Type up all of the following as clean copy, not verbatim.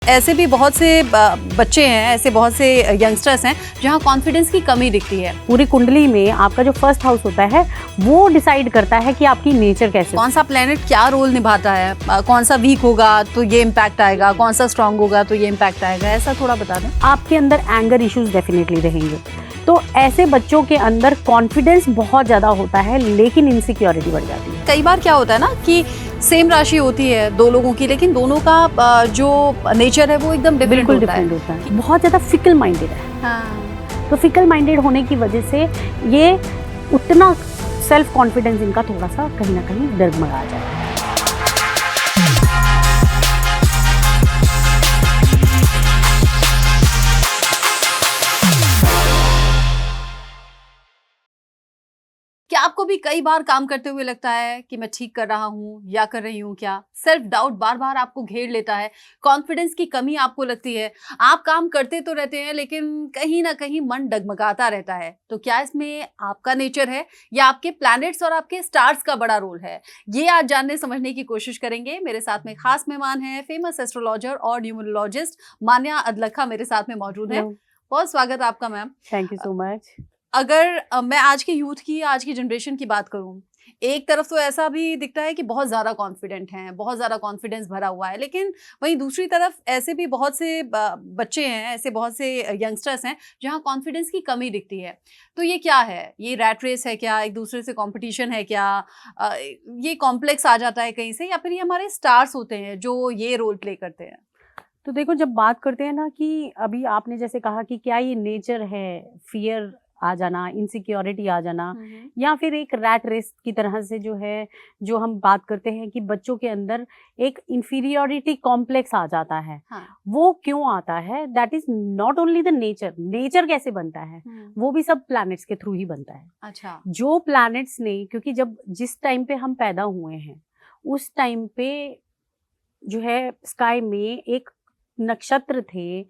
ऐसे भी बहुत से बच्चे हैं, ऐसे बहुत से यंगस्टर्स हैं जहाँ कॉन्फिडेंस की कमी दिखती है। पूरी कुंडली में आपका जो फर्स्ट हाउस होता है वो डिसाइड करता है कि आपकी नेचर कैसे। कौन सा प्लेनेट क्या रोल निभाता है, कौन सा वीक होगा तो ये इम्पैक्ट आएगा, कौन सा स्ट्रांग होगा तो ये इम्पैक्ट आएगा, ऐसा थोड़ा बता दें। आपके अंदर एंगर इश्यूज डेफिनेटली रहेंगे, तो ऐसे बच्चों के अंदर कॉन्फिडेंस बहुत ज़्यादा होता है लेकिन इनसिक्योरिटी बढ़ जाती है। कई बार क्या होता है ना कि सेम राशि होती है दो लोगों की, लेकिन दोनों का जो नेचर है वो एकदम डिफरेंट होता है। बहुत ज़्यादा फिकल माइंडेड है। हाँ। तो फिकल माइंडेड होने की वजह से ये उतना सेल्फ कॉन्फिडेंस इनका थोड़ा सा कहीं ना कहीं डगमगा जाए। क्या आपको भी कई बार काम करते हुए लगता है कि मैं ठीक कर रहा हूँ या कर रही हूँ क्या? सेल्फ डाउट बार बार आपको घेर लेता है, कॉन्फिडेंस की कमी आपको लगती है, आप काम करते तो रहते हैं लेकिन कहीं ना कहीं मन डगमगाता रहता है। तो क्या इसमें आपका नेचर है या आपके प्लैनेट्स और आपके स्टार्स का बड़ा रोल है? ये आज जानने समझने की कोशिश करेंगे। मेरे साथ में खास मेहमान हैं, फेमस एस्ट्रोलॉजर और न्यूमरोलॉजिस्ट मान्या अदलखा मेरे साथ में मौजूद है। बहुत स्वागत आपका ma'am. Thank you so much. अगर मैं आज के यूथ की, आज की जनरेशन की बात करूं, एक तरफ तो ऐसा भी दिखता है कि बहुत ज़्यादा कॉन्फिडेंट हैं, बहुत ज़्यादा कॉन्फिडेंस भरा हुआ है, लेकिन वहीं दूसरी तरफ ऐसे भी बहुत से बच्चे हैं, ऐसे बहुत से यंगस्टर्स हैं जहां कॉन्फिडेंस की कमी दिखती है। तो ये क्या है? ये रैट रेस है क्या? एक दूसरे से कंपटीशन है क्या? ये कॉम्प्लेक्स आ जाता है कहीं से, या फिर ये हमारे स्टार्स होते हैं जो ये रोल प्ले करते हैं? तो देखो, जब बात करते हैं ना कि अभी आपने जैसे कहा कि क्या ये नेचर है, फियर आ जाना, इनसिक्योरिटी आ जाना, या फिर एक रैट रेस की तरह से जो है, जो हम बात करते हैं कि बच्चों के अंदर एक इंफीरियोरिटी कॉम्प्लेक्स आ जाता है। हाँ। वो क्यों आता है? That is not only the nature कैसे बनता है, वो भी सब प्लैनेट्स के थ्रू ही बनता है। अच्छा। जो प्लैनेट्स ने, क्योंकि जब जिस टाइम पे हम पैदा हुए हैं उस टाइम पे जो है स्काई में एक नक्षत्र थे,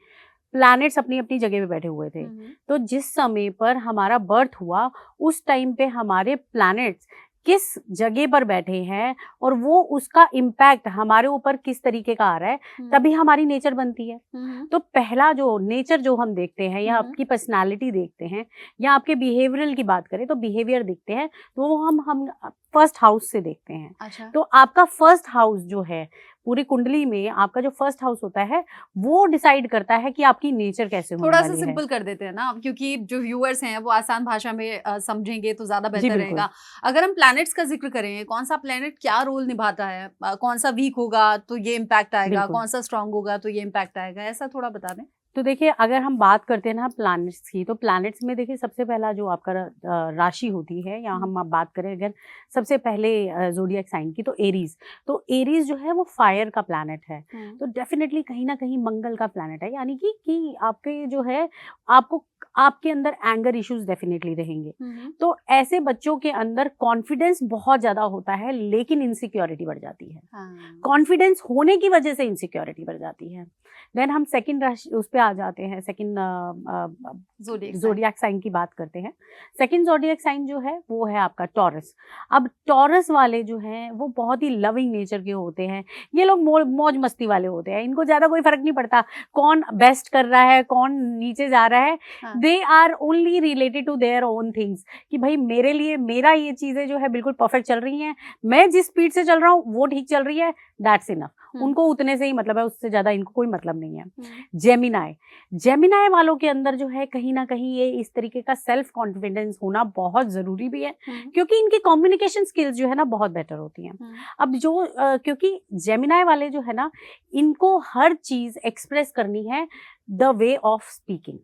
प्लैनेट्स अपनी अपनी जगह पे बैठे हुए थे। तो जिस समय पर हमारा बर्थ हुआ उस टाइम पे हमारे प्लैनेट्स किस जगह पर बैठे हैं और वो उसका इम्पैक्ट हमारे ऊपर किस तरीके का आ रहा है, तभी हमारी नेचर बनती है। तो पहला जो नेचर जो हम देखते हैं, या आपकी पर्सनालिटी देखते हैं, या आपके बिहेवियरल की बात करें तो बिहेवियर देखते हैं, तो वो हम फर्स्ट हाउस से देखते हैं। अच्छा। तो आपका फर्स्ट हाउस जो है, पूरी कुंडली में आपका जो फर्स्ट हाउस होता है वो डिसाइड करता है कि आपकी नेचर कैसे होने थोड़ा वाली सा है। सिंपल कर देते हैं ना, क्योंकि जो व्यूअर्स हैं वो आसान भाषा में समझेंगे तो ज्यादा जी, बेहतर बिल्कुल। रहेगा। अगर हम प्लैनेट्स का जिक्र करें, कौन सा प्लैनेट क्या रोल निभाता है, कौन सा वीक होगा तो ये इम्पैक्ट आएगा, बिल्कुल। कौन सा स्ट्रांग होगा तो ये इम्पैक्ट आएगा, ऐसा थोड़ा बता दें। तो देखिए, अगर हम बात करते हैं ना प्लैनेट्स की, तो प्लैनेट्स में देखिए सबसे पहला जो आपका राशि होती है, या हम बात करें अगर सबसे पहले ज़ोडिएक साइन की, तो एरीज। तो एरीज जो है वो फायर का प्लैनेट है। तो डेफिनेटली कहीं ना कहीं मंगल का प्लैनेट है, यानी कि आपके जो है, आपको आपके अंदर एंगर इश्यूज डेफिनेटली रहेंगे। तो ऐसे बच्चों के अंदर कॉन्फिडेंस बहुत ज्यादा होता है लेकिन इनसिक्योरिटी बढ़ जाती है। कॉन्फिडेंस होने की वजह से इनसिक्योरिटी बढ़ जाती है। देन हम सेकंड राशि उस पे आ जाते हैं, सेकंड ज़ोडिएक साइन की बात करते हैं। सेकंड ज़ोडिएक साइन जो है वो है आपका टॉरस। अब टॉरस वाले जो हैं वो बहुत ही लविंग नेचर के होते हैं। ये लोग मौज मस्ती वाले होते हैं, इनको ज्यादा कोई फर्क नहीं पड़ता कौन बेस्ट कर रहा है, कौन नीचे जा रहा है। They are only related to their own things, कि भाई मेरे लिए मेरा ये चीजें जो है बिल्कुल परफेक्ट चल रही हैं, मैं जिस स्पीड से चल रहा हूँ वो ठीक चल रही है, दैट्स इनफ। उनको उतने से ही मतलब है, उससे ज्यादा इनको कोई मतलब नहीं है। जेमिनाई वालों के अंदर जो है कहीं ना कहीं ये इस तरीके का सेल्फ कॉन्फिडेंस होना बहुत जरूरी भी है, क्योंकि इनकी कम्युनिकेशन स्किल्स जो है ना बहुत बेटर होती हैं। अब जो क्योंकि जेमिनाई वाले जो है ना, इनको हर चीज एक्सप्रेस करनी है द वे ऑफ स्पीकिंग।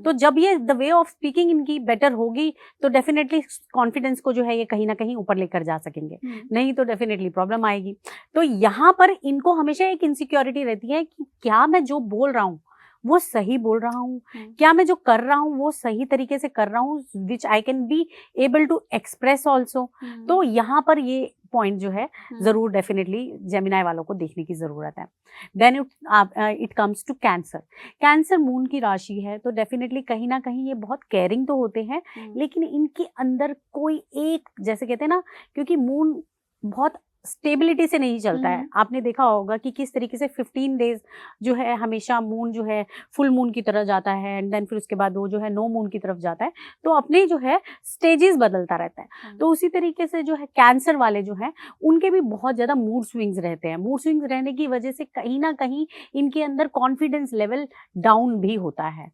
तो जब ये द वे ऑफ स्पीकिंग इनकी बेटर होगी तो डेफिनेटली कॉन्फिडेंस को जो है ये कहीं ना कहीं ऊपर लेकर जा सकेंगे, नहीं तो डेफिनेटली प्रॉब्लम आएगी। तो यहाँ पर इनको हमेशा एक इनसिक्योरिटी रहती है कि क्या मैं जो बोल रहा हूँ वो सही बोल रहा हूँ, क्या मैं जो कर रहा हूँ वो सही तरीके से कर रहा हूँ, which I can be able to express also. तो यहाँ पर ये पॉइंट जो है जरूर डेफिनेटली जेमिनाई वालों को देखने की जरूरत है। Then it comes to cancer. Cancer moon की राशि है, तो डेफिनेटली कहीं ना कहीं ये बहुत केयरिंग तो होते हैं, लेकिन इनके अंदर कोई एक, जैसे कहते हैं ना, क्योंकि मून बहुत स्टेबिलिटी से नहीं चलता है। आपने देखा होगा कि किस तरीके से 15 डेज जो है हमेशा मून जो है फुल मून की तरफ जाता है, एंड देन फिर उसके बाद वो जो है नो मून की तरफ जाता है, तो अपने जो है स्टेजेस बदलता रहता है। तो उसी तरीके से जो है कैंसर वाले जो हैं उनके भी बहुत ज़्यादा मूड स्विंग्स रहते हैं। मूड स्विंग्स रहने की वजह से कहीं ना कहीं इनके अंदर कॉन्फिडेंस लेवल डाउन भी होता है।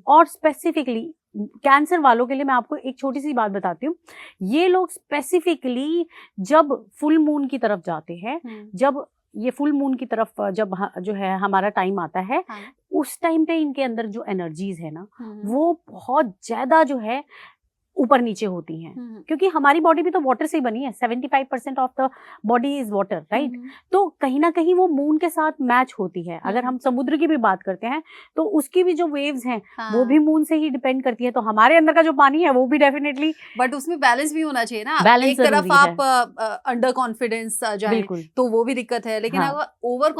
और स्पेसिफिकली कैंसर वालों के लिए मैं आपको एक छोटी सी बात बताती हूँ। ये लोग स्पेसिफिकली जब फुल मून की तरफ जाते हैं, जब ये फुल मून की तरफ जब जो है हमारा टाइम आता है, उस टाइम पे इनके अंदर जो एनर्जीज है ना वो बहुत ज्यादा जो है ऊपर नीचे होती हैं, क्योंकि हमारी बॉडी भी तो वाटर से ही बनी है। 75% of the body is water, right. तो कहीं ना कहीं वो मून के साथ मैच होती है। अगर हम समुद्र की भी बात करते हैं तो उसकी भी जो वेव्स हैं वो भी मून से ही डिपेंड करती है। तो हमारे अंदर का जो पानी है वो भी डेफिनेटली, बट उसमें बैलेंस भी होना चाहिए ना। बैलेंस एक तरफ आप अंडर कॉन्फिडेंस जाए तो वो भी दिक्कत है, लेकिन अगर ओवर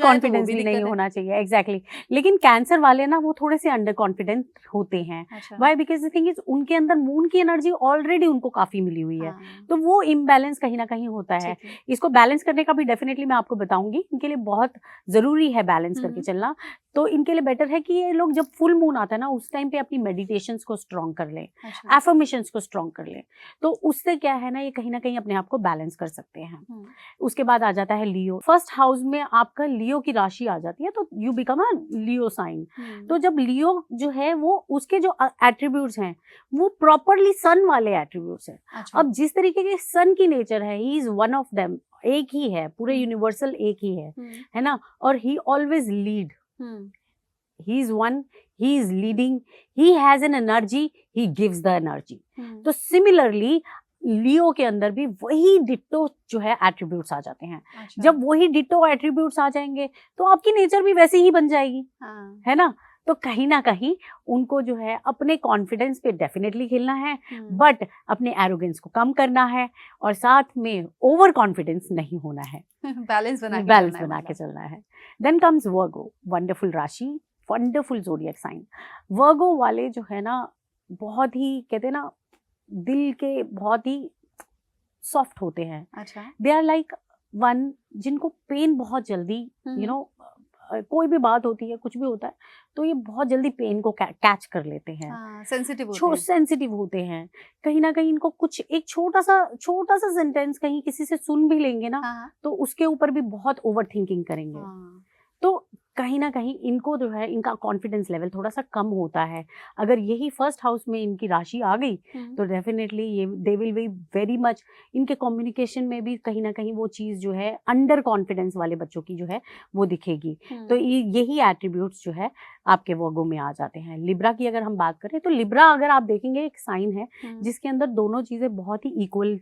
कॉन्फिडेंस भी नहीं होना चाहिए। एग्जैक्टली। लेकिन कैंसर वाले ना वो थोड़े से अंडर कॉन्फिडेंट होते हैं। Why? Because the thing is उनके अंदर मून की एनर्जी ऑलरेडी उनको काफी मिली हुई है। तो वो इम्बैलेंस कहीं ना कहीं होता है। इसको बैलेंस करने का भी डेफिनेटली मैं आपको बताऊंगी, इनके लिए बहुत जरूरी है बैलेंस करके चलना। तो इनके लिए बेटर है कि ये लोग जब फुल मून आता है ना उस टाइम पे अपनी मेडिटेशंस को स्ट्रॉन्ग कर लें, एफर्मेशंस को स्ट्रॉन्ग कर लें। तो उससे क्या है ना, ये कहीं ना कहीं अपने आप को बैलेंस कर सकते हैं। उसके बाद आ जाता है लियो। फर्स्ट हाउस में आपका लियो की राशि आ जाती है, तो you become a Leo sign. तो जब लियो जो है वो उसके जो एट्रीब्यूट्स हैं वो प्रॉपरली सन वाले एट्रीब्यूट्स हैं। अब जिस तरीके के सन की नेचर है, he is one of them, एक ही है, पूरे यूनिवर्सल एक ही है ना। और ही always lead, he is one, he is leading, he has an energy, he gives the energy. तो सिमिलरली लियो के अंदर भी वही डिट्टो जो है एट्रीब्यूट्स आ जाते हैं। जब वही डिट्टो एट्रीब्यूट्स आ जाएंगे तो आपकी नेचर भी वैसी ही बन जाएगी, है ना। तो कहीं ना कहीं उनको जो है अपने कॉन्फिडेंस पे डेफिनेटली खेलना है, बट अपने एरोगेंस को कम करना है, और साथ में ओवर कॉन्फिडेंस नहीं होना है। बैलेंस बना के चलना है। देन कम्स वर्गो, वंडरफुल राशि, वंडरफुल ज़ोडिएक साइन। वर्गो वाले जो है ना बहुत ही, कहते हैं ना, दिल के बहुत ही सॉफ्ट होते हैं। दे आर लाइक वन जिनको पेन बहुत जल्दी, यू नो, कोई भी बात होती है, कुछ भी होता है तो ये बहुत जल्दी पेन को कैच कर लेते हैं। सेंसिटिव होते हैं। कहीं ना कहीं इनको कुछ एक छोटा सा सेंटेंस कहीं किसी से सुन भी लेंगे ना तो उसके ऊपर भी बहुत ओवर थिंकिंग करेंगे। तो कहीं ना कहीं इनको जो है इनका कॉन्फिडेंस लेवल थोड़ा सा कम होता है। अगर यही फर्स्ट हाउस में इनकी राशि आ गई तो डेफिनेटली ये दे विल बी वेरी मच, इनके कम्युनिकेशन में भी कहीं ना कहीं वो चीज़ जो है अंडर कॉन्फिडेंस वाले बच्चों की जो है वो दिखेगी। तो यही एट्रीब्यूट्स जो है आपके वर्गो में आ जाते हैं। लिब्रा की अगर हम बात करें तो लिब्रा अगर आप देखेंगे एक साइन है जिसके अंदर दोनों चीज़ें बहुत ही इक्वल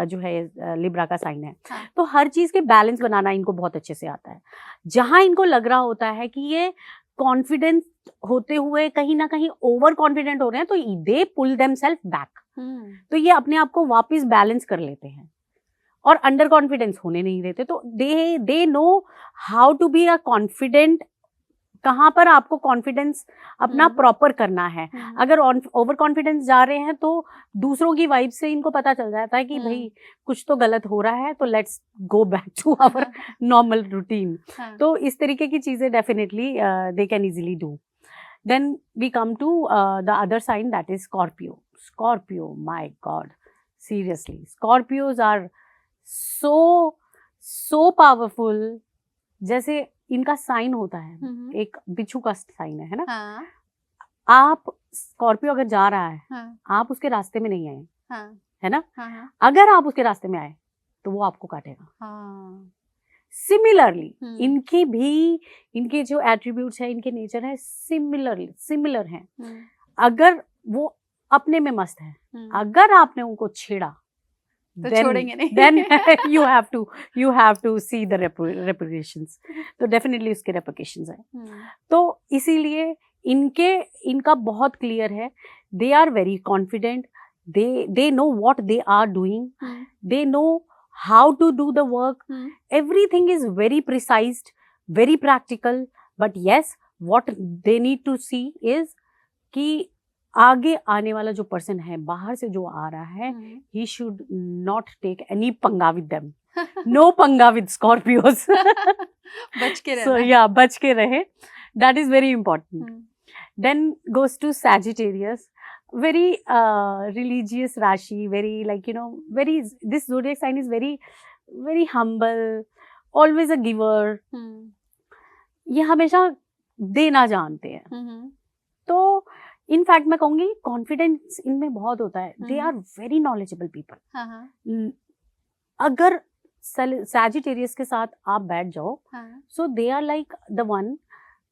जो है लिब्रा का साइन है। तो हर चीज़ के बैलेंस बनाना इनको बहुत अच्छे से आता है। जहाँ इनको लग रहा होता है कि ये कॉन्फिडेंस होते हुए कहीं ना कहीं ओवर कॉन्फिडेंट हो रहे हैं तो दे पुल देमसेल्फ बैक। तो ये अपने आप को वापस बैलेंस कर लेते हैं और अंडर कॉन्फिडेंस होने नहीं देते। तो they know how to be a confident, कहाँ पर आपको कॉन्फिडेंस अपना प्रॉपर करना है। अगर ओवर कॉन्फिडेंस जा रहे हैं तो दूसरों की वाइब से इनको पता चल जाता है कि भाई कुछ तो गलत हो रहा है, तो let's go back to our normal routine. तो इस तरीके की चीजें definitely they can easily do. Then we come to the other sign, that is Scorpio. Scorpio, my god, seriously Scorpios are so powerful. जैसे इनका साइन होता है एक बिच्छू का साइन है ना। आप स्कॉर्पियो अगर जा रहा है, आप उसके रास्ते में नहीं आए, है ना। अगर आप उसके रास्ते में आए तो वो आपको काटेगा। सिमिलरली इनके जो एट्रीब्यूट्स है, इनके नेचर है, सिमिलर हैं। अगर वो अपने में मस्त है, अगर आपने उनको छेड़ा तो छोड़ेंगे नहीं। Then you have to see the repercussions. तो definitely उसके repercussions हैं। तो इसीलिए इनका बहुत क्लियर है। They are very confident. They know what they are doing. They know how to do the work. Everything is very precise, very practical. But yes, what they need to see is कि आगे आने वाला जो person है, बाहर से जो आ रहा है, he should not take any पंगा with them. नो पंगा विद स्कॉर्पियोज, बच के सो रहना है। या बच के रहे, that is very important. Hmm, Then goes to Sagittarius, very religious Rashi, very like very, this zodiac sign is very very humble, always a giver. हम्म, ये हमेशा देना जानते हैं. हम्म, तो इन फैक्ट मैं कहूंगी कॉन्फिडेंस इनमें बहुत होता है. They hmm. Are very knowledgeable people. हाँ हाँ अगर सैजिटेरियस के साथ आप बैठ जाओ, हाँ, so they are like the one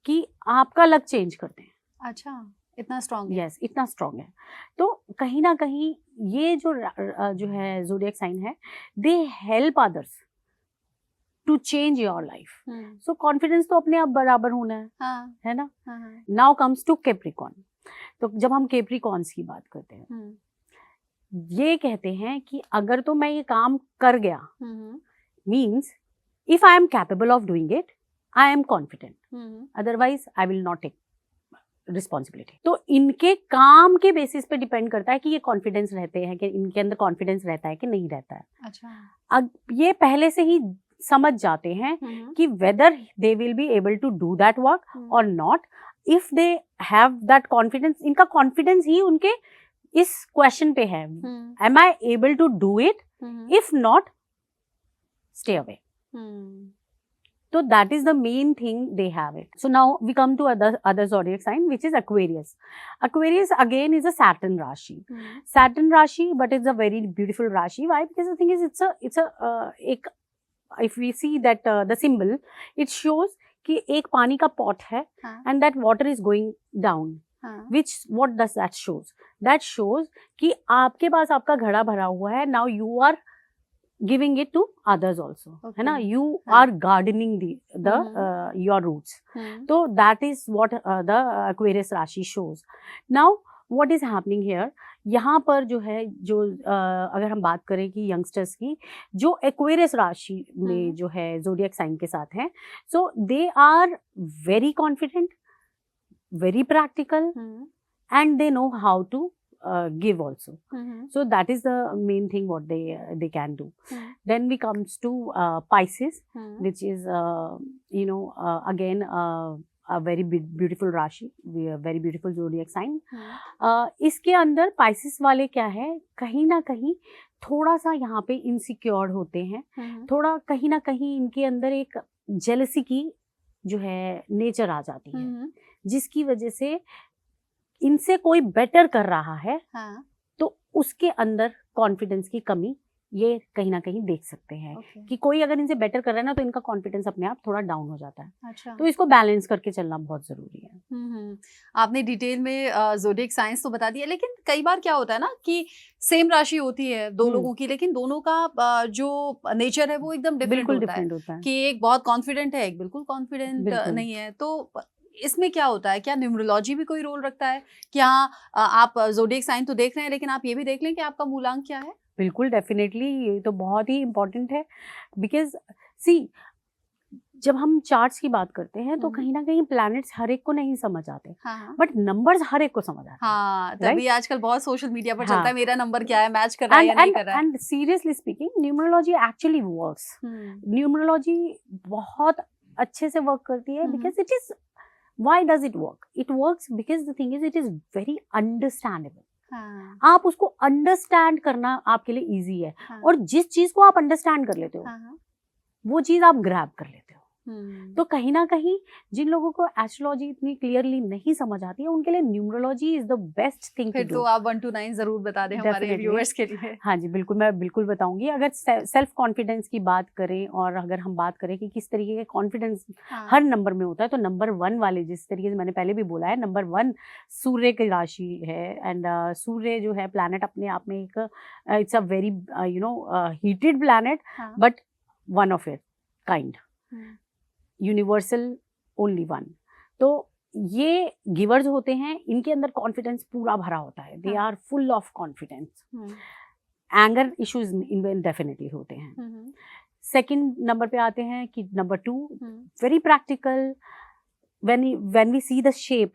कि आपका लक चेंज करते हैं. अच्छा इतना स्ट्रांग है। यस, इतना स्ट्रांग है. तो कहीं ना कहीं ये जो है जोडियक साइन है, they help others to change your life. So confidence तो अपने आप बराबर होना हाँ है ना. हाँ हाँ, नाउ कम्स टू कैप्रिकॉर्न. तो जब हम कैप्रिकॉर्न्स की बात करते हैं, हम्म, ये कहते हैं कि अगर तो मैं ये काम कर गया, hmm, means if I am capable of doing it, I am confident, hmm, otherwise I will not take responsibility. तो इनके काम के बेसिस पे डिपेंड करता है कि ये कॉन्फिडेंस रहते हैं, कि इनके अंदर कॉन्फिडेंस रहता है कि नहीं रहता है. अच्छा, अब ये पहले से ही समझ जाते हैं कि whether they will be able to do that work or not. If they have that confidence, इनका कॉन्फिडेंस ही उनके इस क्वेश्चन पे है, am I able to do it, if not stay away. So that is the main thing they have it. So now we come to other zodiac sign, which is Aquarius. Aquarius again is a Saturn Rashi. Saturn Rashi, but it's a very beautiful Rashi. Why? Because the thing is, it's a if we see that the symbol, it shows कि एक पानी का pot है, and that water is going down. Which what does that shows? That shows कि आपके पास आपका घड़ा भरा हुआ है. Now you are giving it to others also, है ना. You are gardening the your roots. So that is what the Aquarius Rashi shows. Now what is happening here? यहाँ पर जो है, जो अगर हम बात करें कि यंगस्टर्स की जो एक्वेरियस राशि में जो है जोडियक साइन के साथ हैं, so they are very confident, very practical, and they know how to give also. So that is the main thing what they can do. Then we comes to Pisces, which is again a very beautiful Rashi, a very beautiful zodiac sign. इसके अंदर Pisces वाले क्या है, कहीं ना कहीं थोड़ा सा यहाँ पे इनसिक्योर होते हैं. थोड़ा कहीं ना कहीं इनके अंदर एक जेलसी की जो है नेचर आ जाती है, जिसकी वजह से इनसे कोई बेटर कर रहा है, तो उसके अंदर कॉन्फिडेंस की कमी ये कहीं ना कहीं देख सकते हैं. कि कोई अगर इनसे बेटर कर रहा है ना, तो इनका कॉन्फिडेंस अपने आप थोड़ा डाउन हो जाता है. अच्छा, तो इसको बैलेंस करके चलना बहुत जरूरी है. आपने डिटेल में ज़ोडिएक साइंस तो बता दिया, लेकिन कई बार क्या होता है ना कि सेम राशि होती है दो लोगों की, लेकिन दोनों का जो नेचर है वो एकदम डिफरेंट होता है. कि एक बहुत कॉन्फिडेंट है, एक बिल्कुल कॉन्फिडेंट नहीं है. तो इसमें क्या होता है, क्या न्यूमरोलॉजी भी कोई रोल रखता है? कि हाँ, आप ज़ोडिएक साइन तो देख रहे हैं, लेकिन आप ये भी देख लें कि आपका मूलांक क्या है. बिल्कुल, डेफिनेटली, ये तो बहुत ही इम्पोर्टेंट है. बिकॉज सी, जब हम चार्ट्स की बात करते हैं तो कहीं ना कहीं प्लैनेट्स हर एक को नहीं समझ आते, बट नंबर्स हर एक को समझ आते हैं. हाँ, तभी आजकल बहुत सोशल मीडिया पर चलता है मेरा नंबर क्या है, मैच कर रहा है या नहीं कर रहा है. And seriously speaking, numerology actually works. Numerology बहुत अच्छे से वर्क करती है. Because it is, why does it work? It works because the thing is, it is very understandable. आप उसको अंडरस्टैंड करना आपके लिए इजी है. और जिस चीज को आप अंडरस्टैंड कर लेते हो, वो चीज आप ग्रैब कर लेते हो. तो कहीं ना कहीं जिन लोगों को एस्ट्रोलॉजी इतनी क्लियरली नहीं समझ आती है, उनके लिए numerology is the best thing. फिर तो आप 1 to 9 जरूर बता दें हमारे व्यूअर्स के लिए. हाँ जी, बिल्कुल, मैं बिल्कुल बताऊंगी. अगर सेल्फ कॉन्फिडेंस की बात करें, और अगर हम बात करें कि किस तरीके के कॉन्फिडेंस हर नंबर में होता है, तो नंबर 1 वाले, जिस तरीके से मैंने पहले भी बोला है, नंबर 1 सूर्य की राशि है. एंड सूर्य जो है प्लैनेट अपने आप में एक, it's a very heated planet, but one of it kind, universal, only one. तो ये गिवर्स होते हैं, इनके अंदर कॉन्फिडेंस पूरा भरा होता है. They are full of confidence. Anger issues इनमें डेफिनेटली होते हैं. सेकंड नंबर पे आते हैं कि number 2, very practical. When we see the shape,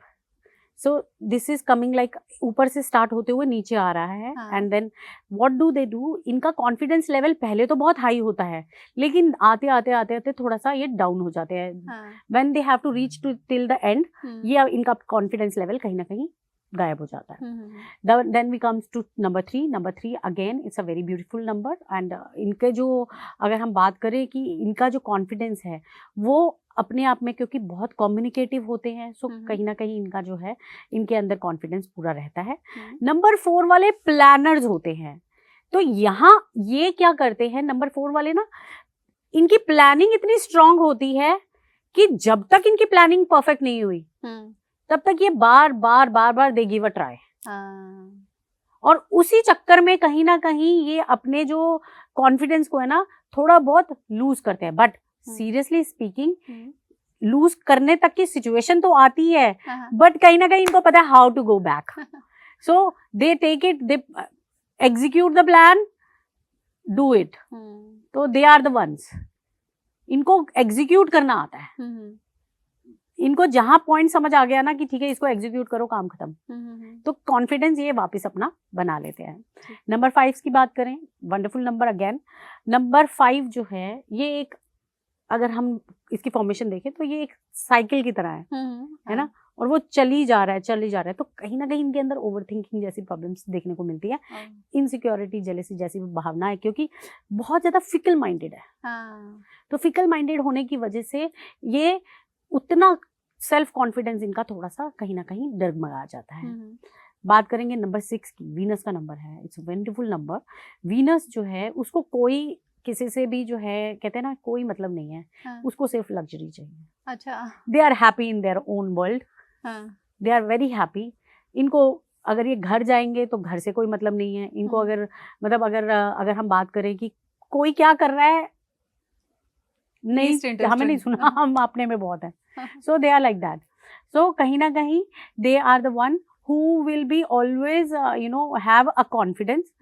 so this is coming like ऊपर से स्टार्ट होते हुए नीचे आ रहा है. हाँ. And then what do they do, इनका कॉन्फिडेंस लेवल पहले तो बहुत हाई होता है, लेकिन आते आते आते आते थोड़ा सा ये डाउन हो जाते हैं. हाँ. When they have to reach to till the end, hmm. ये इनका कॉन्फिडेंस लेवल कहीं ना कहीं गायब हो जाता है. Then we comes to number 3. Number 3 again it's a very beautiful number and इनके जो अगर हम बात करें कि इनका जो कॉन्फिडेंस है वो अपने आप में, क्योंकि बहुत कम्युनिकेटिव होते हैं, सो कहीं ना कहीं इनका जो है इनके अंदर कॉन्फिडेंस पूरा रहता है. नंबर 4 वाले प्लानर्स होते हैं. तो यहाँ ये क्या करते हैं नंबर 4 वाले ना, इनकी प्लानिंग इतनी स्ट्रांग होती है कि जब तक इनकी प्लानिंग परफेक्ट नहीं हुई तब तक ये बार बार दे गिव अ ट्राई. और उसी चक्कर में कहीं ना कहीं ये अपने जो कॉन्फिडेंस को है ना थोड़ा बहुत लूज करते हैं. बट सीरियसली स्पीकिंग लूज करने तक की सिचुएशन तो आती है, बट कहीं ना कहीं इनको पता है how to go back. So they take it, they execute the plan, do it. तो दे आर द वंस, इनको एग्जीक्यूट करना आता है. इनको जहां पॉइंट समझ आ गया ना कि ठीक है इसको एग्जीक्यूट करो, काम खत्म, तो कॉन्फिडेंस ये वापस अपना बना लेते हैं. नंबर 5 की बात करें, वंडरफुल नंबर अगेन. नंबर 5 जो है ये एक, अगर हम इसकी फॉर्मेशन देखें तो ये एक साइकिल की तरह है ना, और वो चली जा रहा है. तो कहीं ना कहीं इनके अंदर ओवर थिंकिंग जैसी प्रॉब्लम्स देखने को मिलती है, इनसिक्योरिटी, जेलेसी जैसी भावना है, क्योंकि बहुत ज्यादा फिकल माइंडेड है. तो फिकल माइंडेड होने की वजह से ये उतना सेल्फ कॉन्फिडेंस इनका थोड़ा सा कहीं ना कहीं डगमगा जाता है. बात करेंगे नंबर 6 की, वीनस का नंबर है. It's wonderful number. वीनस जो है उसको कोई किसी से भी जो है कहते हैं ना कोई मतलब नहीं है, उसको सिर्फ लग्जरी चाहिए. अच्छा. They are happy in their own world, they are very happy. इनको अगर ये घर जाएंगे तो घर से कोई मतलब नहीं है इनको. अगर मतलब अगर हम बात करें कि कोई क्या कर रहा है, नहीं हमें नहीं सुना, हम अपने में बहुत है. So they are like that. So कहीं ना कहीं they are the one who will be always have a confidence.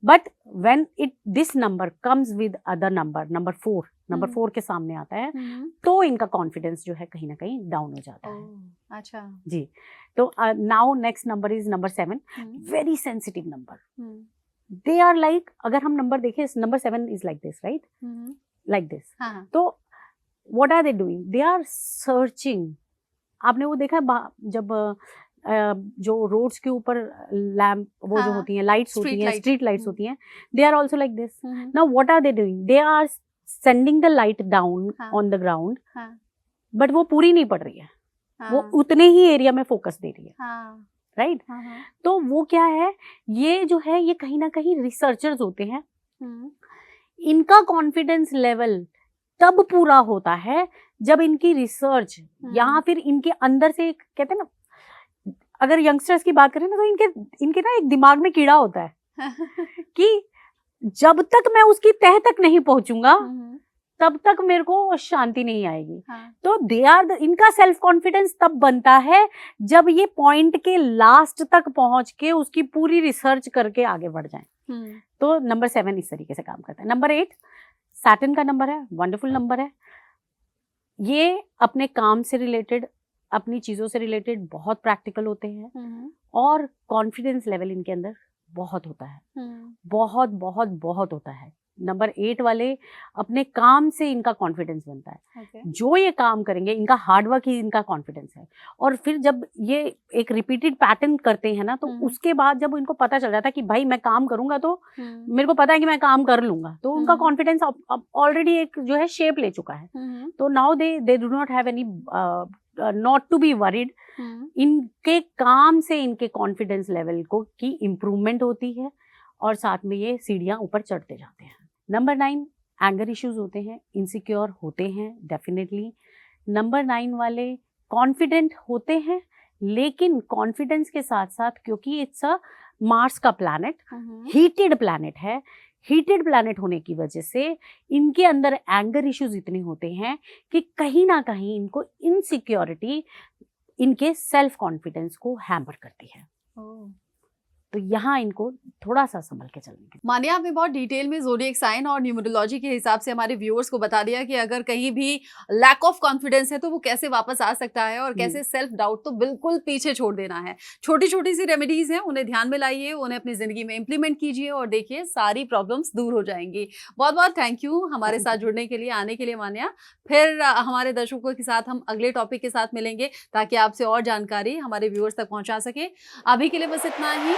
But when this number comes with other number 4 के सामने आता है, तो इनका कॉन्फिडेंस जो है कहीं ना कहीं डाउन हो जाता है. अच्छा जी. तो now next number is number 7. Very sensitive number. They are like, अगर हम नंबर देखें, number 7 is like this, right, like this. तो what are they doing? They are searching. आपने वो देखा जब जो रोड्स के ऊपर लैम्प वो जो होती हैं, लाइट्स होती हैं, स्ट्रीट लाइट्स होती हैं, they are also like this. Now what are they doing? They are sending the light down on the ground, but वो पूरी नहीं पड़ रही है, वो उतने ही एरिया में फोकस दे रही है, राइट. तो वो क्या है, ये जो है ये कहीं ना कहीं रिसर्चर्स होते हैं. इनका कॉन्फिडेंस लेवल तब पूरा होता है जब इनकी रिसर्च या फिर इनके अंदर से एक, कहते हैं ना, अगर यंगस्टर्स की बात करें ना, तो इनके ना एक दिमाग में कीड़ा होता है कि जब तक मैं उसकी तह तक नहीं पहुंचूंगा तब तक मेरे को शांति नहीं आएगी. तो इनका सेल्फ कॉन्फिडेंस तब बनता है जब ये पॉइंट के लास्ट तक पहुंच के उसकी पूरी रिसर्च करके आगे बढ़ जाए. तो नंबर 7 इस तरीके से काम करता है. नंबर 8 सैटर्न का नंबर है, वंडरफुल नंबर है. ये अपने काम से रिलेटेड, अपनी चीजों से रिलेटेड बहुत प्रैक्टिकल होते हैं, और कॉन्फिडेंस लेवल इनके अंदर बहुत होता है, बहुत बहुत बहुत होता है. नंबर 8 वाले अपने काम से इनका कॉन्फिडेंस बनता है. जो ये काम करेंगे, इनका हार्डवर्क ही इनका कॉन्फिडेंस है. और फिर जब ये एक रिपीटेड पैटर्न करते हैं ना, तो उसके बाद जब इनको पता चल जाता है कि भाई मैं काम करूंगा तो मेरे को पता है कि मैं काम कर लूंगा, तो उनका कॉन्फिडेंस ऑलरेडी एक जो है शेप ले चुका है. तो now they do not have any not to be worried. इनके काम से इनके कॉन्फिडेंस लेवल को की इम्प्रूवमेंट होती है, और साथ में ये सीढ़ियां ऊपर चढ़ते जाते हैं. नंबर 9 एंगर इश्यूज होते हैं, इनसिक्योर होते हैं डेफिनेटली. नंबर 9 वाले कॉन्फिडेंट होते हैं, लेकिन कॉन्फिडेंस के साथ साथ, क्योंकि इट्स अ मार्स का प्लैनेट, हीटेड प्लैनेट है, हीटेड प्लैनेट होने की वजह से इनके अंदर एंगर इश्यूज इतने होते हैं कि कहीं ना कहीं इनको इनसिक्योरिटी इनके सेल्फ कॉन्फिडेंस को हैम्पर करती है. तो यहाँ इनको थोड़ा सा संभल के चलने की। मानिए आपने बहुत डिटेल में ज़ोडिएक साइन और न्यूमरोलॉजी के हिसाब से हमारे व्यूअर्स को बता दिया कि अगर कहीं भी लैक ऑफ कॉन्फिडेंस है तो वो कैसे वापस आ सकता है और कैसे सेल्फ डाउट तो बिल्कुल पीछे छोड़ देना है। छोटी छोटी सी रेमेडीज हैं, उन्हें ध्यान में लाइए, उन्हें अपनी जिंदगी में इंप्लीमेंट कीजिए और देखिए सारी प्रॉब्लम्स दूर हो जाएंगी। बहुत बहुत थैंक यू हमारे साथ जुड़ने के लिए, आने के लिए मान्या। फिर हमारे दर्शकों के साथ हम अगले टॉपिक के साथ मिलेंगे ताकि आपसे और जानकारी हमारे व्यूअर्स तक पहुंचा सके। अभी के लिए बस इतना ही।